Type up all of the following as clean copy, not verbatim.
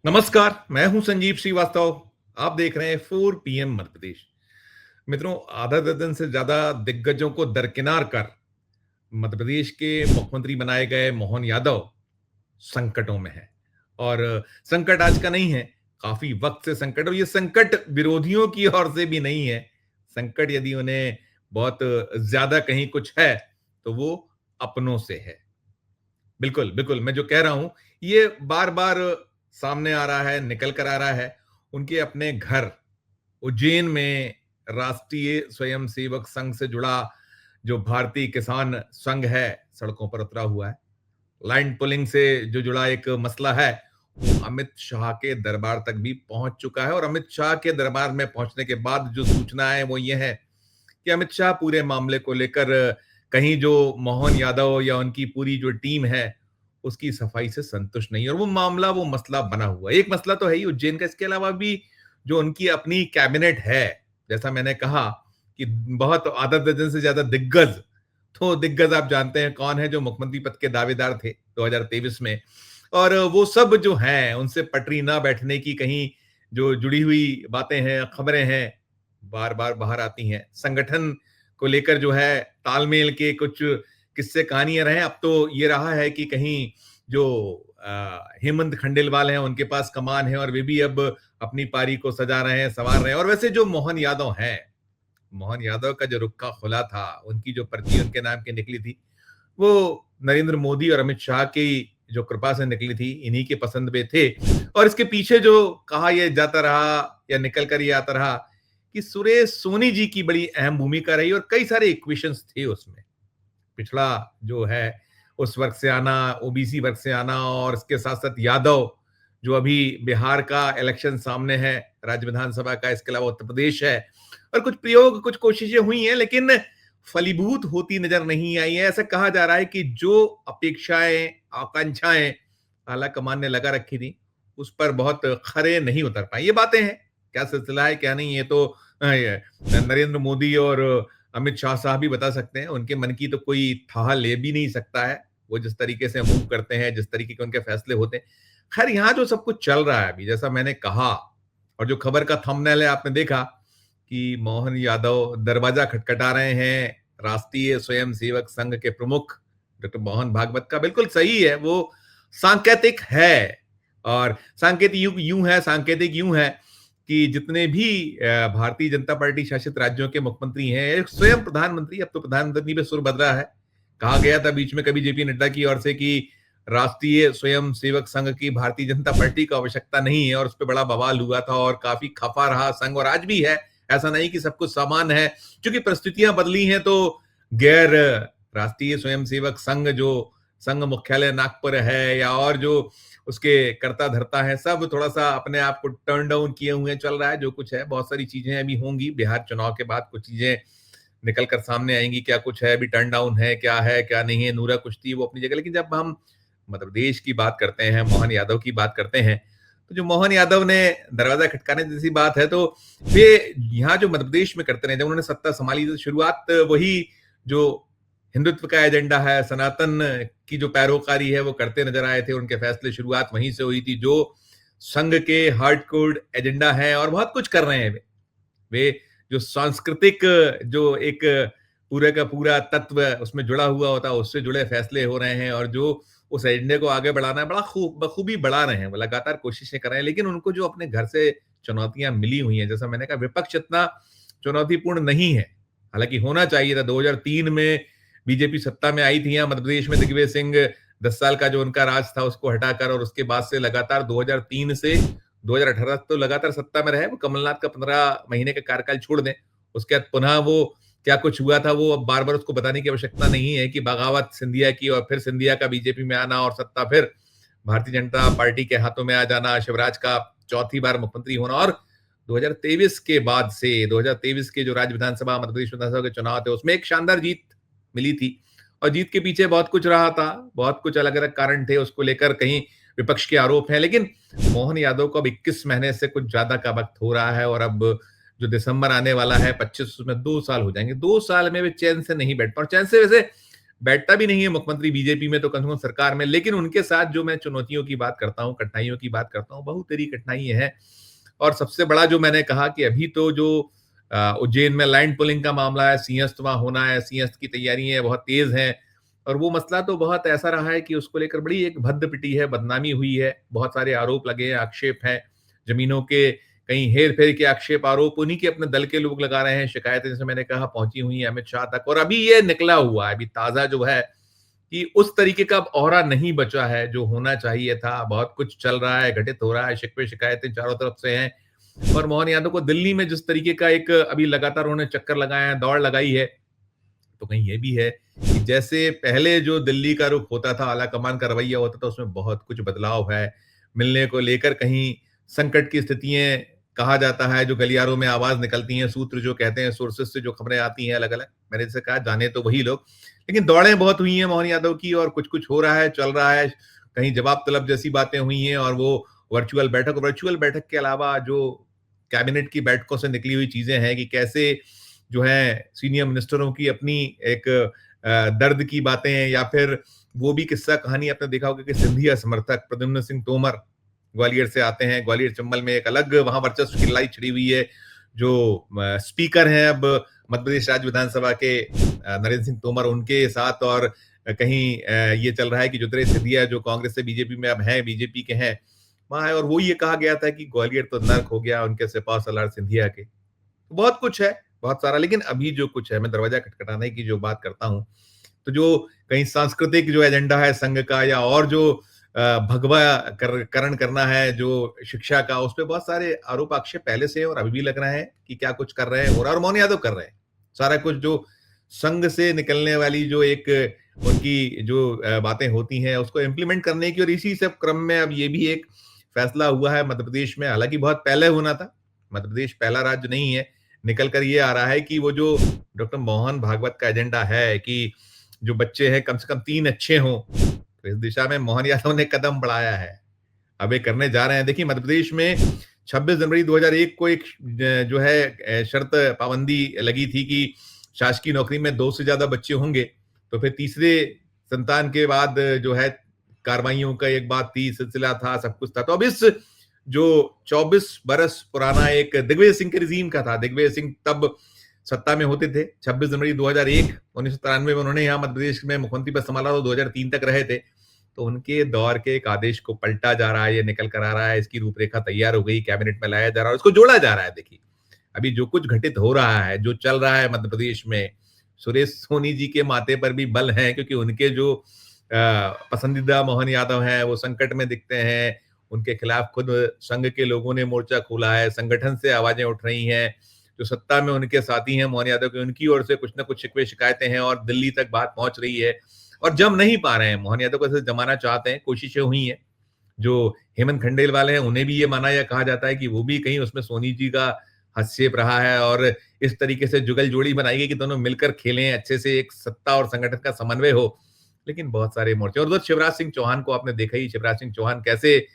नमस्कार, मैं हूं संजीव श्रीवास्तव। आप देख रहे हैं 4 पीएम मध्य प्रदेश। मित्रों, आधा दर्जन से ज्यादा दिग्गजों को दरकिनार कर मध्य प्रदेश के मुख्यमंत्री बनाए गए मोहन यादव संकटों में है। और संकट आज का नहीं है, काफी वक्त से संकट, और ये संकट विरोधियों की ओर से भी नहीं है। संकट यदि उन्हें बहुत ज्यादा कहीं कुछ है तो वो अपनों से है। बिल्कुल, बिल्कुल, मैं जो कह रहा हूं ये बार-बार सामने आ रहा है, निकल कर आ रहा है। उनके अपने घर उज्जैन में राष्ट्रीय स्वयंसेवक संघ से जुड़ा जो भारतीय किसान संघ है, सड़कों पर उतरा हुआ है। लैंड पुलिंग से जो जुड़ा एक मसला है, वो अमित शाह के दरबार तक भी पहुंच चुका है। और अमित शाह के दरबार में पहुंचने के बाद जो सूचना है वो ये है कि अमित शाह पूरे मामले को लेकर कहीं जो मोहन यादव या उनकी पूरी जो टीम है उसकी सफाई से संतुष्ट नहीं है, और वो मामला, वो मसला बना हुआ है। एक मसला तो है ही उज्जैन का, इसके अलावा भी जो उनकी अपनी कैबिनेट है, जैसा मैंने कहा कि बहुत आधा दर्जन से ज्यादा दिग्गज, तो दिग्गज आप जानते हैं कौन है, जो मुख्यमंत्री पद के दावेदार थे 2023 में। और वो सब जो हैं उनसे पटरी ना बैठने की कहीं जो जुड़ी हुई बातें हैं, खबरें हैं, बार बार बाहर आती हैं। संगठन को लेकर जो है तालमेल के कुछ किस्से कहानियां रहे। अब तो ये रहा है कि कहीं जो हेमंत खंडेलवाल हैं उनके पास कमान है और वे भी अब अपनी पारी को सजा रहे हैं, संवार रहे हैं। और वैसे जो मोहन यादव हैं, मोहन यादव का जो रुक्का खुला था, उनकी जो पर्ची उनके नाम की निकली थी, वो नरेंद्र मोदी और अमित शाह की जो कृपा से निकली थी, इन्हीं के पसंद में थे। और इसके पीछे जो कहा यह जाता रहा या निकल कर ये आता रहा कि सुरेश सोनी जी की बड़ी अहम भूमिका रही, और कई सारे इक्वेशंस थे उसमें। पिछड़ा जो है उस वर्ग से आना, ओबीसी वर्ग से आना, और इसके साथ साथ यादव, जो अभी बिहार का इलेक्शन सामने है, राज्य विधानसभा का, इसके अलावा उत्तर प्रदेश है। और कुछ प्रयोग, कुछ कोशिशें हुई हैं, लेकिन फलीभूत होती नजर नहीं आई है। ऐसा कहा जा रहा है कि जो अपेक्षाएं, आकांक्षाएं आला कमान ने लगा रखी थी, उस पर बहुत खरे नहीं उतर पाए। ये बातें हैं, क्या सिलसिला है क्या नहीं, ये तो ये नरेंद्र मोदी और अमित शाह साहब भी बता सकते हैं। उनके मन की तो कोई थाह ले भी नहीं सकता है, वो जिस तरीके से मूव करते हैं, जिस तरीके के उनके फैसले होते हैं। खैर, यहाँ जो सब कुछ चल रहा है अभी, जैसा मैंने कहा, और जो खबर का थंबनेल है आपने देखा कि मोहन यादव दरवाजा खटखटा रहे हैं राष्ट्रीय स्वयंसेवक संघ के प्रमुख डॉक्टर मोहन भागवत का। बिल्कुल सही है, वो सांकेतिक है। और सांकेतिक यूं है, सांकेतिक यूं है कि जितने भी भारतीय जनता पार्टी शासित राज्यों के मुख्यमंत्री हैं, स्वयं प्रधानमंत्री, अब तो प्रधानमंत्री पे सुर बदला है। कहा गया था बीच में कभी जेपी नड्डा की ओर से कि राष्ट्रीय स्वयं सेवक संघ की भारतीय जनता पार्टी को आवश्यकता नहीं है, और उस पर बड़ा बवाल हुआ था और काफी खफा रहा संघ, और आज भी है। ऐसा नहीं कि सब कुछ समान है, क्योंकि परिस्थितियां बदली हैं। तो गैर राष्ट्रीय स्वयंसेवक संघ, जो संघ मुख्यालय नागपुर है, या और जो उसके कर्ता धर्ता है, सब थोड़ा सा अपने आप को टर्न डाउन किए हुए चल रहा है। जो कुछ है, बहुत सारी चीजें अभी होंगी, बिहार चुनाव के बाद कुछ चीजें निकल कर सामने आएंगी, क्या कुछ है, अभी टर्न डाउन है क्या नहीं है। नूरा कुश्ती वो अपनी जगह, लेकिन जब हम मध्य प्रदेश की बात करते हैं, मोहन यादव की बात करते हैं, तो जो मोहन यादव ने दरवाजा खटकाने जैसी बात है, तो वे यहाँ जो मध्य प्रदेश में करते रहे, जब उन्होंने सत्ता संभाली तो शुरुआत वही जो हिंदुत्व का एजेंडा है, सनातन की जो पैरोकारी है, वो करते नजर आए थे। उनके फैसले शुरुआत वहीं से हुई थी। जो संघ के हार्डकोर एजेंडा है, और बहुत कुछ कर रहे हैं वे जो सांस्कृतिक, जो एक पूरे का पूरा तत्व उसमें जुड़ा हुआ होता है, उससे जुड़े फैसले हो रहे हैं। और जो उस एजेंडे को आगे बढ़ाना है, बड़ा बखूबी बढ़ा रहे हैं, वो लगातार कोशिशें कर रहे हैं। लेकिन उनको जो अपने घर से चुनौतियां मिली हुई हैं, जैसा मैंने कहा, विपक्ष इतना चुनौतीपूर्ण नहीं है, हालांकि होना चाहिए था। 2003 में बीजेपी सत्ता में आई थी यहाँ मध्य प्रदेश में, दिग्विजय सिंह 10 साल का जो उनका राज था उसको हटाकर, और उसके बाद से लगातार 2003 से 2018 तो लगातार सत्ता में रहे। वो कमलनाथ का 15 महीने का कार्यकाल छोड़ दें, उसके बाद पुनः वो क्या कुछ हुआ था, वो अब बार बार उसको बताने की आवश्यकता नहीं है कि बगावत सिंधिया की, और फिर सिंधिया का बीजेपी में आना, और सत्ता फिर भारतीय जनता पार्टी के हाथों में आ जाना, शिवराज का चौथी बार मुख्यमंत्री होना। और 2023 के बाद से 2023 के जो राज्य विधानसभा, मध्य प्रदेश विधानसभा के चुनाव थे, उसमें एक शानदार जीत मिली थी। और जीत के पीछे बहुत कुछ रहा था, बहुत कुछ अलग अलग कारण थे, उसको लेकर कहीं विपक्ष के आरोप हैं। लेकिन मोहन यादव को अब 21 महीने से कुछ ज्यादा का वक्त हो रहा है, और अब जो दिसंबर आने वाला है 25, उसमें 2 साल हो जाएंगे। 2 साल में वे चैन से नहीं बैठ पा, चैन से वैसे बैठता भी नहीं है मुख्यमंत्री बीजेपी में तो कम से कम सरकार में, लेकिन उनके साथ जो मैं चुनौतियों की बात करता हूँ, कठिनाइयों की बात करता हूँ, बहुत तेरी कठिनाई है। और सबसे बड़ा जो मैंने कहा कि अभी तो जो उज्जैन में लैंड पुलिंग का मामला है, सिंहस्थ वहाँ होना है, सिंहस्थ की तैयारियाँ बहुत तेज़ हैं और वो मसला तो बहुत ऐसा रहा है कि उसको लेकर बड़ी एक भद्द पिटी है, बदनामी हुई है, बहुत सारे आरोप लगे हैं, आक्षेप हैं, ज़मीनों के कहीं हेर-फेर के आक्षेप, आरोप उन्हीं के अपने दल के लोग लगा रहे हैं, शिकायतें जैसे मैंने कहा पहुँची हुई हैं अमित शाह तक और अभी ये निकला हुआ है, अभी ताज़ा जो है कि उस तरीके का अब औरा नहीं बचा है, जो होना चाहिए था, बहुत कुछ चल रहा है, घटित हो रहा है, शिकवे-शिकायतें चारों तरफ से हैं और मोहन यादव को दिल्ली में जिस तरीके का एक अभी लगातार उन्होंने चक्कर लगाए हैं, दौड़ लगाई है, तो कहीं ये भी है कि जैसे पहले जो दिल्ली का रुख होता था, आलाकमान का रवैया होता था, उसमें बहुत कुछ बदलाव है। मिलने को लेकर कहीं संकट की स्थितियाँ कहा जाता है, जो गलियारों में आवाज़ निकलती हैं, सूत्र जो कहते हैं, सोर्सेज़ से जो खबरें आती हैं अलग-अलग, मैंने जैसे कहा जाने तो वही लोग। लेकिन दौड़ें बहुत हुई हैं मोहन यादव की और कुछ-कुछ हो रहा है, चल रहा है। कहीं जवाब तलब जैसी बातें हुई हैं और वो वर्चुअल बैठक के अलावा जो कैबिनेट की बैठकों से निकली हुई चीज़ें हैं कि कैसे जो है सीनियर मिनिस्टरों की अपनी एक दर्द की बातें या फिर वो भी किस्सा कहानी आपने देखा होगा कि सिंधिया समर्थक प्रद्युम्न सिंह तोमर ग्वालियर से आते हैं। ग्वालियर चंबल में एक अलग वहाँ वर्चस्व की लड़ाई छिड़ी हुई है। जो स्पीकर हैं अब मध्य प्रदेश राज्य विधानसभा के नरेंद्र सिंह तोमर उनके साथ और कहीं ये चल रहा है कि ज्योतिरादित्य सिंधिया जो कांग्रेस से बीजेपी में अब हैं, बीजेपी के हैं, वहाँ है और वो ये कहा गया था कि ग्वालियर तो नर्क हो गया उनके सिपा सलार सिंधिया के। बहुत कुछ है, बहुत सारा लेकिन अभी जो कुछ है, मैं दरवाज़ा खटखटाने की जो बात करता हूँ, तो जो कहीं सांस्कृतिक जो एजेंडा है संघ का या और जो भगवा करण करना है जो शिक्षा का, उसपे बहुत सारे आरोप आक्षेप पहले से हैं और अभी भी लग रहे हैं कि क्या कुछ कर रहे हैं और मोहन यादव कर रहे हैं। सारा कुछ जो संघ से निकलने वाली जो एक उनकी जो बातें होती हैं, उसको इम्प्लीमेंट करने की और इसी सब क्रम में अब ये भी एक फैसला हुआ है मध्य प्रदेश में, हालाँकि बहुत पहले होना था। मध्य प्रदेश पहला राज्य नहीं है। निकल कर ये आ रहा है कि वो जो डॉक्टर मोहन भागवत का एजेंडा है कि जो बच्चे हैं कम से कम 3 अच्छे हों, तो इस दिशा में मोहन यादव ने कदम बढ़ाया है। अब ये करने जा रहे हैं। देखिए मध्य प्रदेश में 26 जनवरी 2001 को एक जो है शर्त पाबंदी लगी थी कि शासकीय नौकरी में 2 से ज़्यादा बच्चे होंगे, तो फिर तीसरे संतान के बाद जो है कार्रवाइयों का एक बात थी, सिलसिला था, सब कुछ था। तो अब इस जो 24 बरस पुराना एक दिग्विजय सिंह के रिजीम का था। दिग्विजय सिंह तब सत्ता में होते थे। 26 जनवरी 2001 1993 में उन्होंने यहाँ मध्य प्रदेश में मुख्यमंत्री पद संभाला तो 2003 तक रहे थे। तो उनके दौर के एक आदेश को पलटा जा रहा है, ये निकल कर आ रहा है, इसकी रूपरेखा तैयार हो गई, कैबिनेट में लाया जा रहा है, उसको जोड़ा जा रहा है देखिए। अभी जो कुछ घटित हो रहा है, जो चल रहा है मध्य प्रदेश में, सुरेश सोनी जी के माथे पर भी बल है क्योंकि उनके जो पसंदीदा मोहन यादव हैं, वो संकट में दिखते हैं। उनके खिलाफ खुद संघ के लोगों ने मोर्चा खोला है, संगठन से आवाजें उठ रही हैं। जो सत्ता में उनके साथी हैं मोहन यादव के, उनकी ओर से कुछ न कुछ शिकवे शिकायतें हैं और दिल्ली तक बात पहुंच रही है और जम नहीं पा रहे हैं। मोहन यादव को ऐसे जमाना चाहते हैं, कोशिशें हुई हैं। जो हेमंत खंडेल वाले हैं, उन्हें भी ये माना या कहा जाता है कि वो भी कहीं उसमें सोनी जी का हस्तक्षेप रहा है और इस तरीके से जुगल-जोड़ी बनाई गई कि दोनों मिलकर खेलें, अच्छे से एक सत्ता और संगठन का समन्वय हो। लेकिन बहुत सारे मोर्चे और उधर शिवराज सिंह चौहान को आपने देखा ही, शिवराज सिंह चौहान कैसे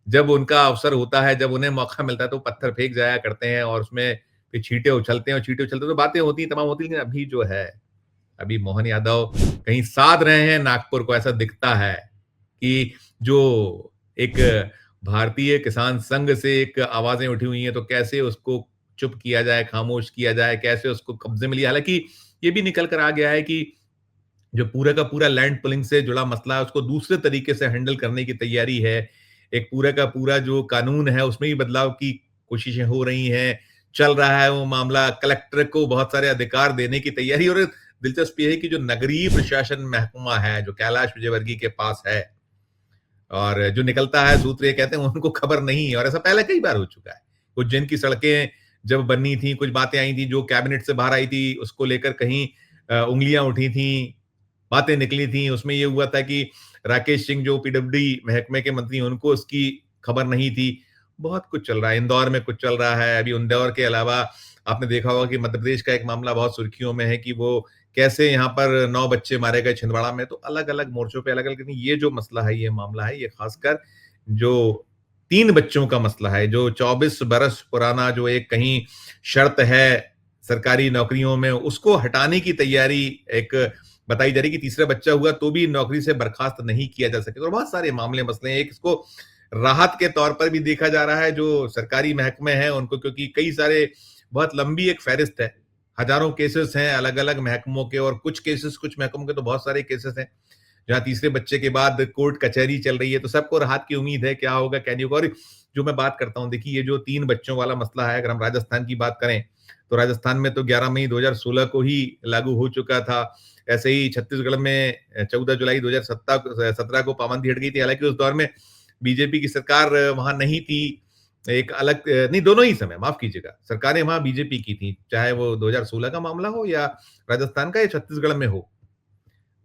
जब उनका अवसर होता है, जब उन्हें मौका मिलता है तो पत्थर फेंक जाया करते हैं और उसमें फिर छींटे उछलते हैं और छींटे उछलते तो बातें होती हैं, तमाम होती हैं, लेकिन अभी जो है, अभी मोहन यादव कहीं साध रहे हैं नागपुर को, ऐसा दिखता है कि जो एक भारतीय किसान संघ से एक आवाज़ें उठी हुई हैं, तो कैसे उसको चुप किया जाए, खामोश किया जाए, कैसे उसको कब्ज़े में लिया हालाँकि ये भी निकल कर आ गया है कि जो पूरा का पूरा लैंड पुलिंग से जुड़ा मसला है, उसको दूसरे तरीके से हैंडल करने की तैयारी है। एक पूरा का पूरा जो कानून है, उसमें भी बदलाव की कोशिशें हो रही हैं। चल रहा है वो मामला, कलेक्टर को बहुत सारे अधिकार देने की तैयारी और दिलचस्प ये है कि जो नगरीय प्रशासन महकमा है, जो कैलाश विजयवर्गीय के पास है और जो निकलता है सूत्र ये कहते हैं उनको खबर नहीं है और ऐसा पहले कई बार हो चुका है। उज्जैन की सड़कें जब बनी थी, कुछ बातें आई थी जो कैबिनेट से बाहर आई थी, उसको लेकर कहीं उँगलियाँ उठी थी, बातें निकली थी। उसमें ये हुआ था कि राकेश सिंह जो पीडब्ल्यूडी महकमे के मंत्री हैं, उनको उसकी खबर नहीं थी। बहुत कुछ चल रहा है, इंदौर में कुछ चल रहा है। अभी इंदौर के अलावा आपने देखा होगा कि मध्य प्रदेश का एक मामला बहुत सुर्खियों में है कि वो कैसे यहाँ पर 9 बच्चे मारे गए छिंदवाड़ा में। तो अलग-अलग मोर्चों पे अलग-अलग लेकिन ये जो मसला है, ये मामला है, ये खासकर जो 3 बच्चों का मसला है, जो 24 बरस पुराना जो एक कहीं शर्त है सरकारी नौकरियों में, उसको हटाने की तैयारी एक बताई जा रही है कि तीसरा बच्चा हुआ तो भी नौकरी से बर्खास्त नहीं किया जा सकेगा और बहुत सारे मामले मसले हैं। एक इसको राहत के तौर पर भी देखा जा रहा है जो सरकारी महकमे हैं उनको, क्योंकि कई सारे बहुत लंबी एक फ़हरिस्त है। हज़ारों केसेस हैं अलग-अलग महकमों के और कुछ केसेस कुछ महकमों के तो बहुत सारे केसेस हैं। जहाँ तीसरे बच्चे के बाद कोर्ट कचहरी चल रही है, तो सबको राहत की उम्मीद है, क्या होगा, क्या नहीं होगा। और जो मैं बात करता हूँ, देखिए ये जो 3 बच्चों वाला मसला है, अगर हम राजस्थान की बात करें, तो राजस्थान में तो 11 मई 2016 को ही लागू हो चुका था। ऐसे ही छत्तीसगढ़ में 14 जुलाई 2017 को पाबंदी हट गई थी। हालाँकि उस दौर में बीजेपी की सरकार वहाँ नहीं थी। एक अलग नहीं, दोनों ही समय, माफ़ कीजिएगा, सरकारें वहाँ बीजेपी की थी, चाहे वो 2016 का मामला हो या राजस्थान का या छत्तीसगढ़ में हो।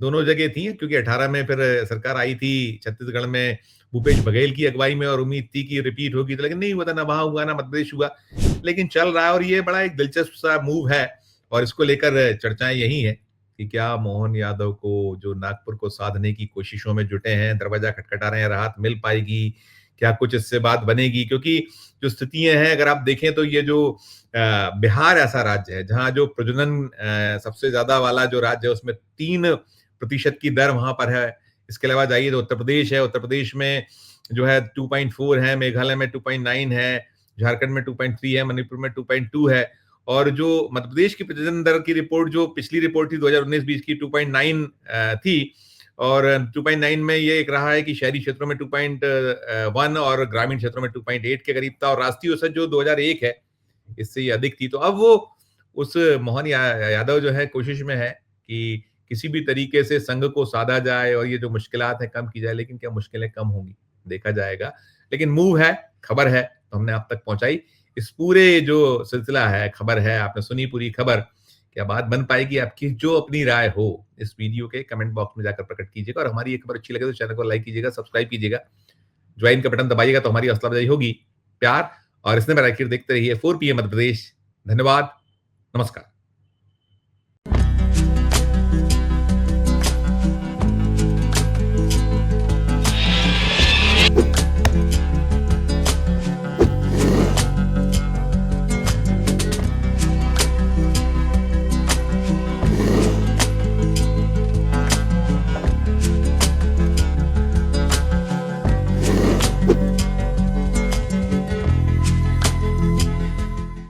दोनों जगह थी, क्योंकि 18 में फिर सरकार आई थी छत्तीसगढ़ में भूपेश बघेल की अगुवाई में और उम्मीद थी कि रिपीट होगी, तो लेकिन नहीं हुआ था, ना वहाँ हुआ, ना मध्य प्रदेश हुआ। लेकिन चल रहा है और ये बड़ा एक दिलचस्प सा मूव है और इसको लेकर चर्चाएँ यही हैं कि क्या मोहन यादव को जो नागपुर को साधने की कोशिशों में जुटे हैं, दरवाज़ा खटखटा रहे हैं, राहत मिल पाएगी? क्या कुछ इससे बात बनेगी? क्योंकि जो स्थितियाँ हैं अगर आप देखें तो ये जो बिहार ऐसा राज्य है जहाँ जो प्रजनन सबसे ज़्यादा वाला जो राज्य है उसमें 3% की दर वहाँ पर है। इसके अलावा जाइए तो उत्तर प्रदेश है, उत्तर प्रदेश में जो है 2.4 है, मेघालय में 2.9 है, झारखंड में 2.3 है, मणिपुर में 2.2 है और जो मध्य प्रदेश की प्रजनन दर की रिपोर्ट जो पिछली रिपोर्ट थी 2019-20 की 2.9 थी और 2.9 में ये एक रहा है कि शहरी क्षेत्रों में 2.1 और ग्रामीण क्षेत्रों में 2.8 के करीब था और राष्ट्रीय औसत जो 2001 है, इससे ये अधिक थी। तो अब वो उस मोहन यादव जो है कोशिश में है कि किसी भी तरीके से संघ को साधा जाए और ये जो मुश्किलात हैं कम की जाए, लेकिन क्या मुश्किलें कम होंगी? देखा जाएगा। लेकिन मूव है, खबर है, तो हमने आप तक पहुँचाई। इस पूरे जो सिलसिला है, खबर है, आपने सुनी पूरी खबर, क्या बात बन पाएगी आपकी? जो अपनी राय हो, इस वीडियो के कमेंट बॉक्स में जाकर प्रकट कीजिएगा और हमारी ये खबर अच्छी लगे तो चैनल को लाइक कीजिएगा, सब्सक्राइब कीजिएगा, ज्वाइन का बटन दबाइएगा तो हमारी हौसला अफ़ज़ाई होगी। प्यार और स्नेह भरा आखिर देखते रहिए 4 पीएम मध्य प्रदेश। धन्यवाद, नमस्कार।